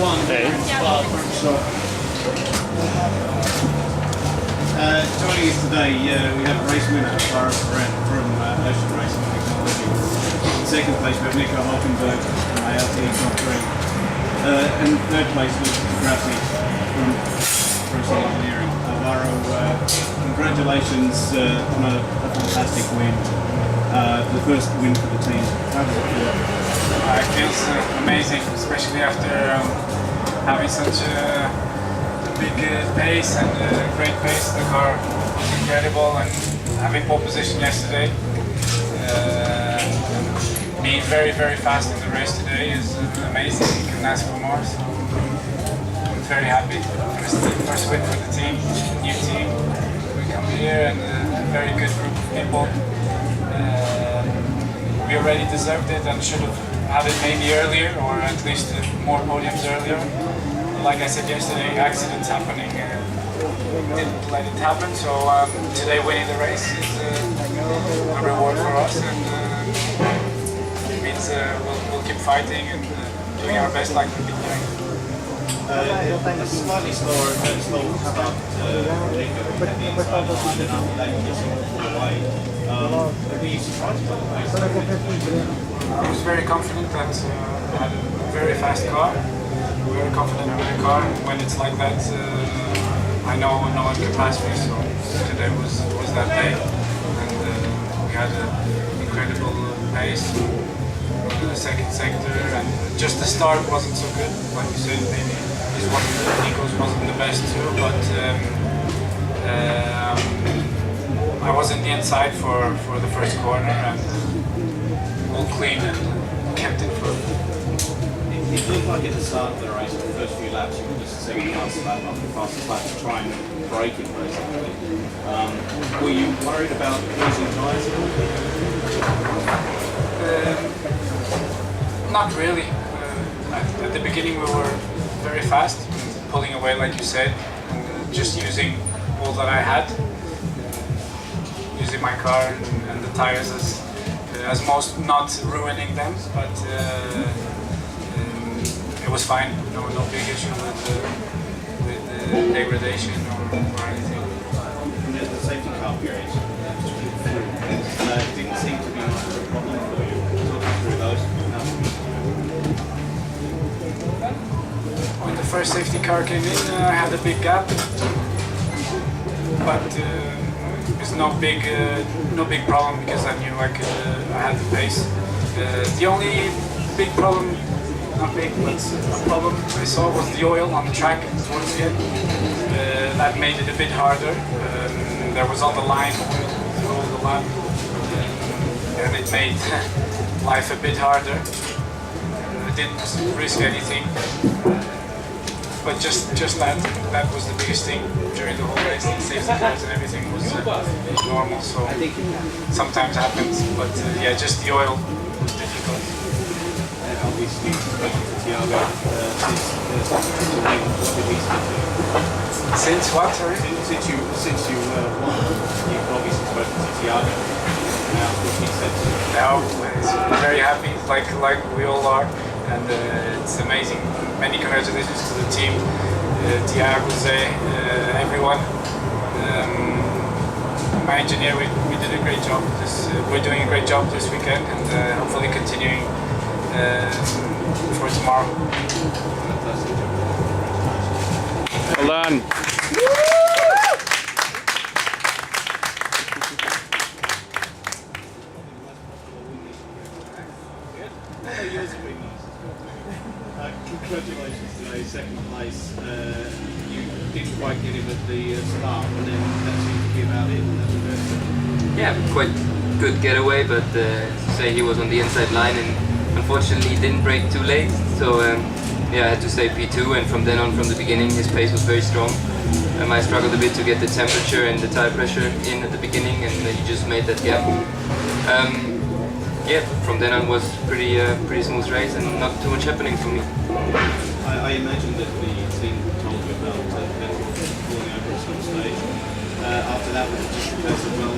Hey. Joining us today, we have a race winner, Lara Brent from Ocean Racing Technology. In second place, we have Nico Hockenberg from ALT Top 3. And third place was Grassi from Process Engineering. Lara, congratulations on a fantastic win. The first win for the team. How does it feel? It feels amazing, especially after having such a big pace and great pace. The car was incredible, and having pole position yesterday, being very, very fast in the race today is amazing. You can ask for more. So I'm very happy. First win for the team, new team. We come here and a very good group of people. We already deserved it and should have had it maybe earlier, or at least more podiums earlier. Like I said yesterday, accidents happening didn't let it happen, so today winning the race is a reward for us, and it means we'll keep fighting and doing our best like we've been doing. A slightly slow start were you surprised by the pace? I was very confident that I had a very fast car. Very confident with the car. When it's like that, I know no one can pass me. So today was that day, and we had an incredible pace in the second sector, and just the start wasn't so good. Like you said, maybe Nico's wasn't the best too, but I was in the inside for the first corner, and all clean and kept it for. It looked like at the start of the race, the first few laps, you were just second past the lap after past the lap to try and break it, basically. Were you worried about losing tyres at all? Not really. At the beginning we were very fast, pulling away like you said, and just using all that I had, using my car and the tyres as most, not ruining them, but it was fine. No big issue with degradation or anything. The safety car period didn't seem to be much of a problem for you. Talk us through those. When the first safety car came in, I had a big gap, but it's no big problem because I knew I had the pace. The only big problem. Not big, but a problem I saw was the oil on the track towards the end. That made it a bit harder. There was on the line through the lap, and it made life a bit harder. I didn't risk anything, but just that was the biggest thing during the whole race. The safety cars and everything was normal, so sometimes happens. But yeah, just the oil was difficult. Obviously, Thiago, since what? Sorry? Since you won, you've obviously spoken to Thiago. Now, what he said to you? Now, he's very happy, like we all are, and it's amazing. Many congratulations to the team, Thiago, Zé, everyone. My engineer, we did a great job. We're doing a great job this weekend, and hopefully continuing for tomorrow. Well done. Congratulations today, second place. You didn't quite get him at the start, and then that seemed to be about it. Yeah, quite good getaway, but say he was on the inside line and unfortunately he didn't brake too late, so yeah, I had to stay P2, and from then on, from the beginning, his pace was very strong. I struggled a bit to get the temperature and the tire pressure in at the beginning, and he just made that gap. Yeah, from then on was pretty smooth race and not too much happening for me. I imagine that the team told you about falling over at some stage. After that, was it just a case of, well,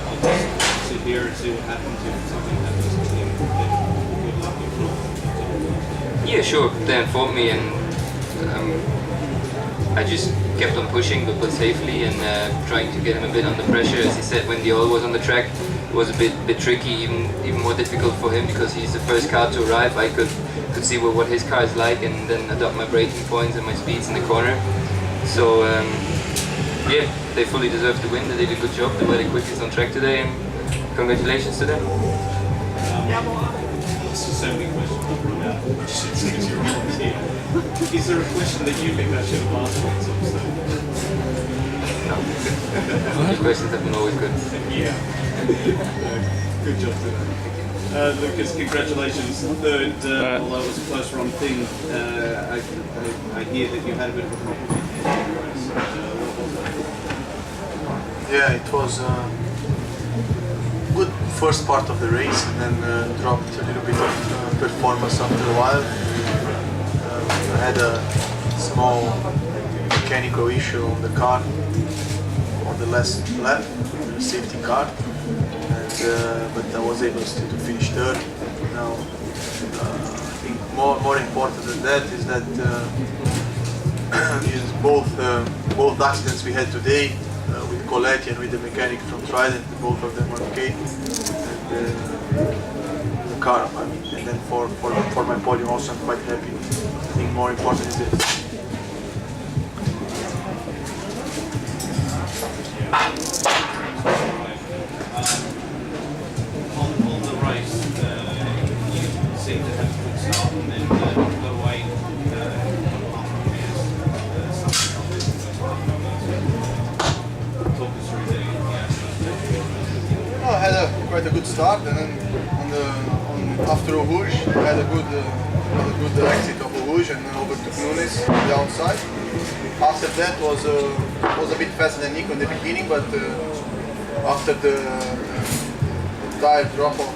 I'll just sit here and see what happens if something happens to them? Good luck if not. Yeah, sure. They informed me, and I just kept on pushing, but safely, and trying to get him a bit under pressure. As he said, when the oil was on the track, it was a bit tricky, even more difficult for him because he's the first car to arrive. I could see what his car is like, and then adopt my braking points and my speeds in the corner. So yeah, they fully deserve to win. They did a good job. They were the quickest on track today, and congratulations to them. So many questions I've run out. Since you're always here. Is there a question that you think I should have asked at some stage? No. The questions have been always good. Yeah. Good job today. Lucas, congratulations. Third, although it was a close run thing, I hear that you had a bit of a problem with the race. Yeah, it was good first part of the race, and then dropped a little bit of performance after a while. I had a small mechanical issue on the car on the last lap, the safety car, and, but I was able to finish third. Now, I think more important than that is that is both accidents we had today. With Coletti and with the mechanic from Trident, both of them were okay. And the car, I mean, and then for my podium also I'm quite happy. I think more important is this. On the race, you seem to have a good start and then got away. I had quite a good start, and then after Rouge, I had a good exit of Rouge and then overtook Nunes on the outside. After that was a bit faster than Nico in the beginning, but after the tire drop-off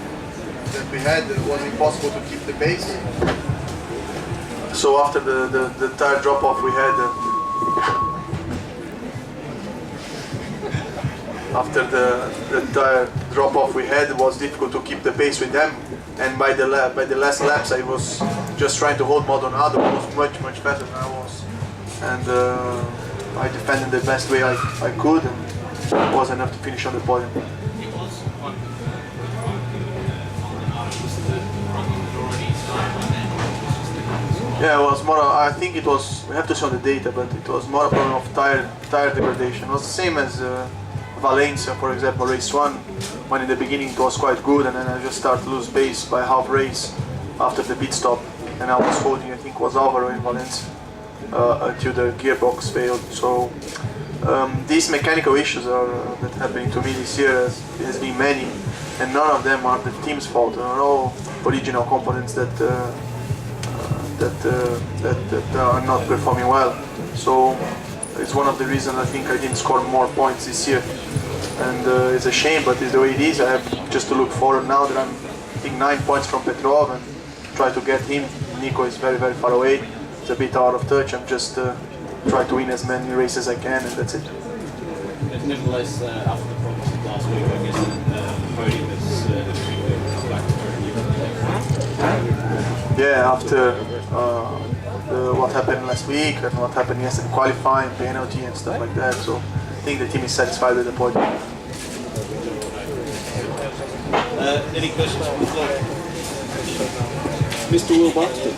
that we had, it was impossible to keep the pace. So after the tire drop-off we had. After the tire drop-off we had, it was difficult to keep the pace with them, and by the last laps I was just trying to hold Maldonado, who was much faster than I was, and I defended the best way I could, and it was enough to finish on the podium. Yeah, it was more. I think it was. We have to show the data, but it was more a problem of tire degradation. It was the same as Valencia, for example, race 1, when in the beginning it was quite good, and then I just started to lose pace by half race after the pit stop, and I was holding, I think it was Alvaro in Valencia, until the gearbox failed. So these mechanical issues that happening to me this year has been many, and none of them are the team's fault. They are all original components that are not performing well. So it's one of the reasons I think I didn't score more points this year, and it's a shame, but it's the way it is. I have just to look forward now that I'm, I think, 9 points from Petrov, and try to get him. Nico is very far away. It's a bit out of touch. I'm just try to win as many races as I can, and that's it. Nevertheless, after the problems of last week, I guess the podium is come back to Yeah, after what happened last week and what happened yesterday, qualifying, penalty and stuff like that. So I think the team is satisfied with the podium. Any questions from the floor? Mr. Will Buxton.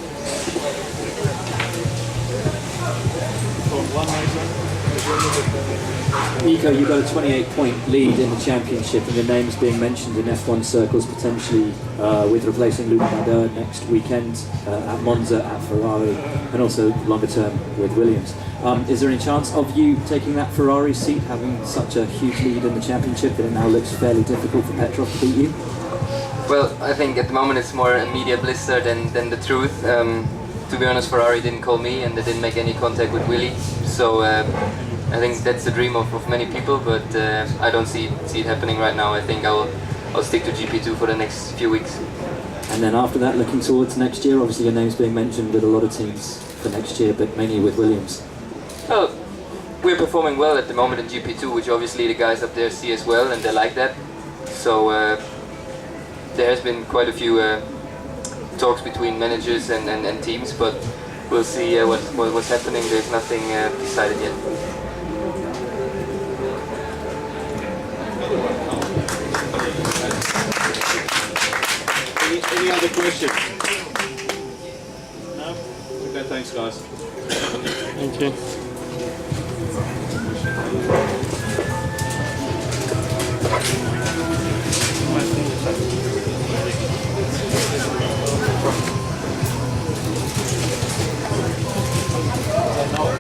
Nico, you got a 28-point lead in the championship, and your name's being mentioned in F1 circles potentially with replacing Luke Bader next weekend at Monza, at Ferrari, and also longer term with Williams. Is there any chance of you taking that Ferrari seat, having such a huge lead in the championship that it now looks fairly difficult for Petrov to beat you? Well, I think at the moment it's more a media blister than the truth. To be honest, Ferrari didn't call me, and they didn't make any contact with Willie. So I think that's the dream of many people, but I don't see it happening right now. I think I'll stick to GP2 for the next few weeks. And then after that, looking towards next year, obviously your name's being mentioned with a lot of teams for next year, but mainly with Williams. Well, we're performing well at the moment in GP2, which obviously the guys up there see as well, and they like that. So there has been quite a few talks between managers and teams, but we'll see what's happening. There's nothing decided yet. Any other questions? No? Okay, thanks guys. Thank you.